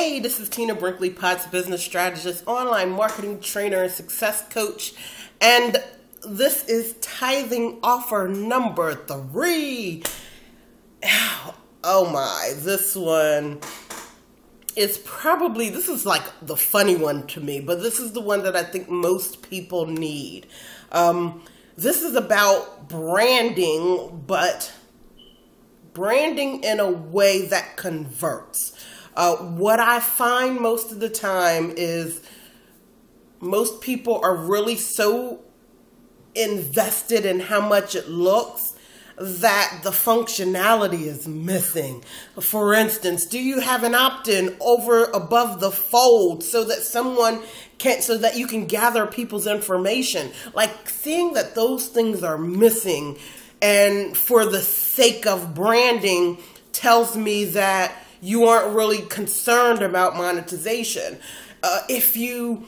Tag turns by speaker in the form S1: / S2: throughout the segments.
S1: Hey, this is Tina Brinkley, Potts business strategist, online marketing trainer, and success coach. And this is tithing offer number 3. Oh my, this one is probably, this is like the funny one to me, but this is the one that I think most people need. This is about branding, but branding in a way that converts. What I find most of the time is most people are really so invested in how much it looks that the functionality is missing. For instance, do you have an opt-in over above the fold so that so that you can gather people's information? Like, seeing that those things are missing and for the sake of branding tells me that you aren't really concerned about monetization. If you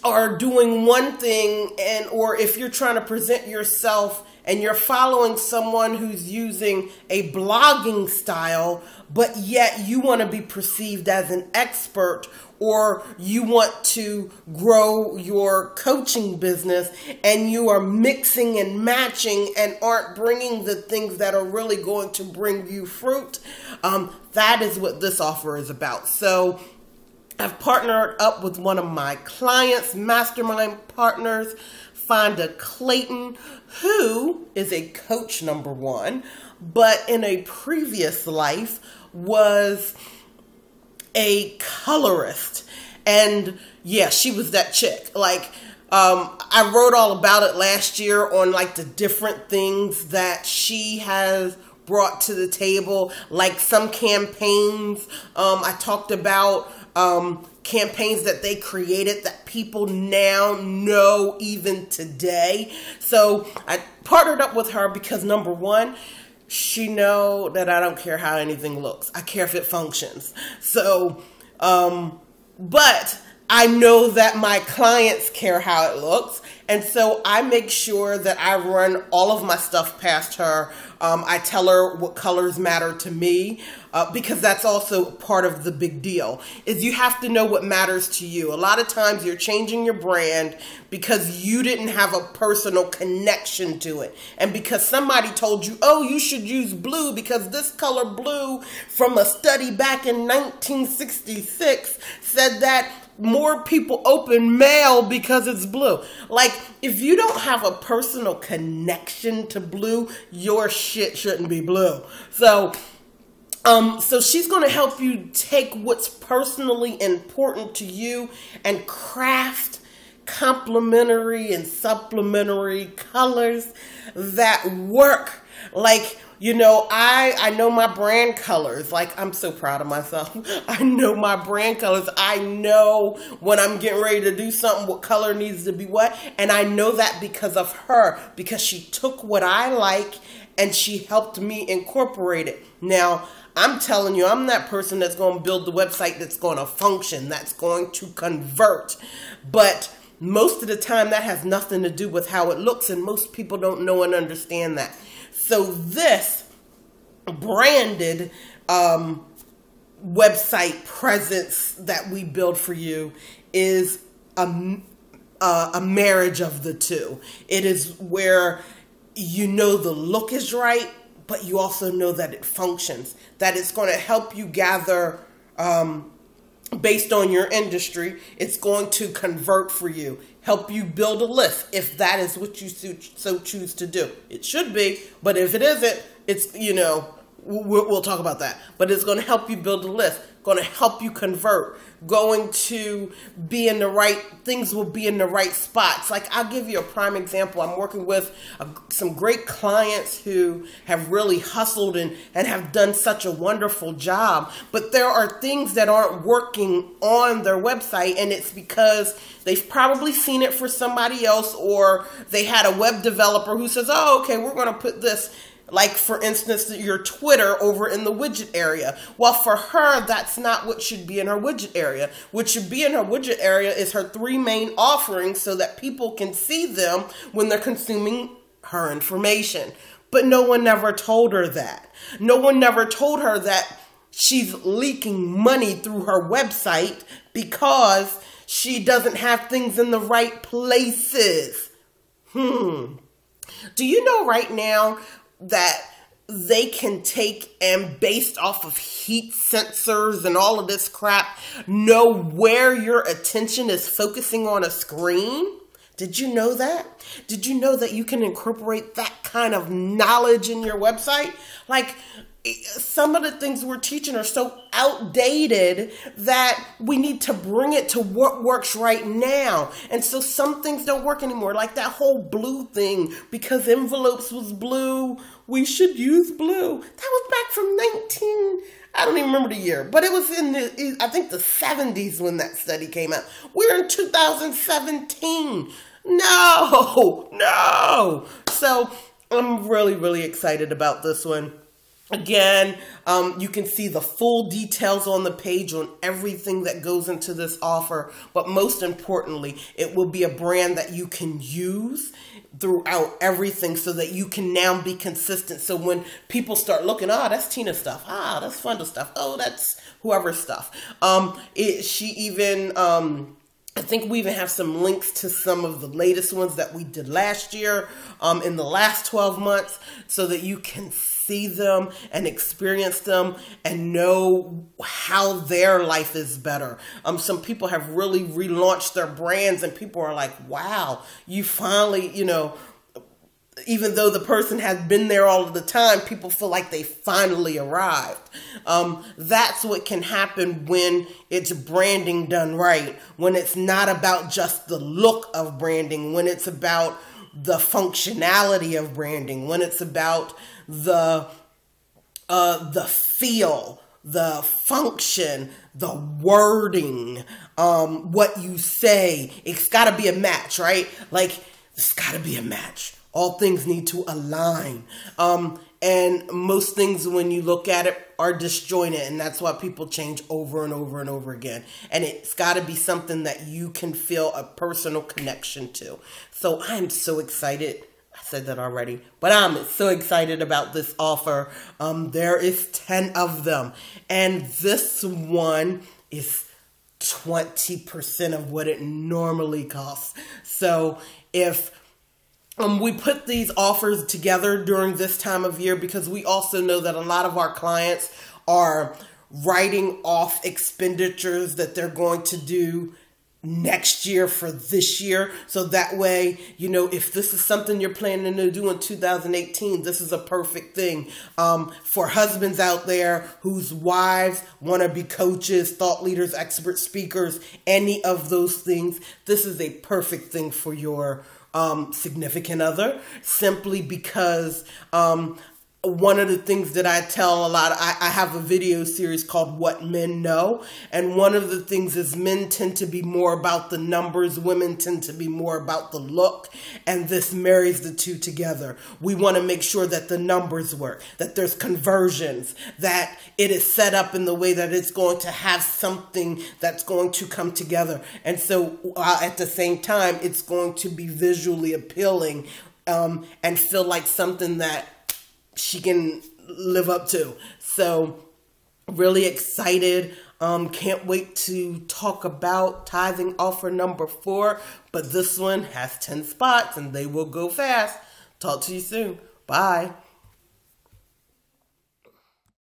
S1: are doing one thing or if you're trying to present yourself and you're following someone who's using a blogging style, but yet you want to be perceived as an expert, or you want to grow your coaching business and you are mixing and matching and aren't bringing the things that are really going to bring you fruit, that is what this offer is about. So I've partnered up with one of my clients, mastermind partners, Fonda Clayton, who is a coach, number one, but in a previous life was a colorist. And yeah, she was that chick. Like, I wrote all about it last year on like the different things that she has brought to the table, like some campaigns. I talked about campaigns that they created that people now know even today. So I partnered up with her because, number one, she know that I don't care how anything looks. I care if it functions. So, but I know that my clients care how it looks. And so I make sure that I run all of my stuff past her. I tell her what colors matter to me, because that's also part of the big deal, is you have to know what matters to you. A lot of times you're changing your brand because you didn't have a personal connection to it. And because somebody told you, oh, you should use blue because this color blue from a study back in 1966 said that more people open mail because it's blue. Like, if you don't have a personal connection to blue, your shit shouldn't be blue. So she's going to help you take what's personally important to you and craft complementary and supplementary colors that work. Like, you know, I know my brand colors. Like, I'm so proud of myself. I know my brand colors. I know when I'm getting ready to do something, what color needs to be what. And I know that because of her, because she took what I like and she helped me incorporate it. Now, I'm telling you, I'm that person that's going to build the website that's going to function, that's going to convert. But most of the time, that has nothing to do with how it looks, and most people don't know and understand that. So this branded website presence that we build for you is a marriage of the two. It is where you know the look is right, but you also know that it functions, that it's going to help you gather based on your industry. It's going to convert for you, help you build a list if that is what you so choose to do. It should be, but if it isn't, it's, you know, we'll talk about that. But it's going to help you build a list, going to help you convert, going to be in the right, things will be in the right spots. Like, I'll give you a prime example. I'm working with some great clients who have really hustled and have done such a wonderful job. But there are things that aren't working on their website, and it's because they've probably seen it for somebody else, or they had a web developer who says, oh, okay, we're going to put this, like, for instance, your Twitter over in the widget area. Well, for her, that's not what should be in her widget area. What should be in her widget area is her 3 main offerings so that people can see them when they're consuming her information. But no one never told her that. No one never told her that she's leaking money through her website because she doesn't have things in the right places. Do you know right now that they can take and based off of heat sensors and all of this crap, know where your attention is focusing on a screen? Did you know that? Did you know that you can incorporate that kind of knowledge in your website? Like, some of the things we're teaching are so outdated that we need to bring it to what works right now. And so some things don't work anymore, like that whole blue thing. Because envelopes was blue, we should use blue. That was back from I don't even remember the year, but it was in I think the 70s when that study came out. We're in 2017. No. So I'm really, really excited about this one. Again, you can see the full details on the page on everything that goes into this offer. But most importantly, it will be a brand that you can use throughout everything so that you can now be consistent. So when people start looking, that's Tina's stuff. That's Funda stuff. Oh, that's whoever's stuff. I think we even have some links to some of the latest ones that we did last year, in the last 12 months, so that you can see them and experience them and know how their life is better. Some people have really relaunched their brands and people are like, wow, you finally, even though the person has been there all of the time, people feel like they finally arrived. That's what can happen when it's branding done right, when it's not about just the look of branding, when it's about the functionality of branding, when it's about the feel, the function, the wording, what you say. It's got to be a match, right? Like, it's got to be a match. All things need to align. And most things, when you look at it, are disjointed. And that's why people change over and over and over again. And it's got to be something that you can feel a personal connection to. So I'm so excited. I said that already. But I'm so excited about this offer. There is 10 of them. And this one is 20% of what it normally costs. So if we put these offers together during this time of year because we also know that a lot of our clients are writing off expenditures that they're going to do next year for this year. So that way, if this is something you're planning to do in 2018, this is a perfect thing. For husbands out there whose wives want to be coaches, thought leaders, expert speakers, any of those things, this is a perfect thing for your significant other, simply because one of the things that I tell a lot, I have a video series called What Men Know, and one of the things is men tend to be more about the numbers, women tend to be more about the look, and this marries the two together. We want to make sure that the numbers work, that there's conversions, that it is set up in the way that it's going to have something that's going to come together. And so at the same time, it's going to be visually appealing and feel like something that she can live up to. So really excited. Can't wait to talk about tithing offer number 4. But this one has 10 spots and they will go fast. Talk to you soon. Bye.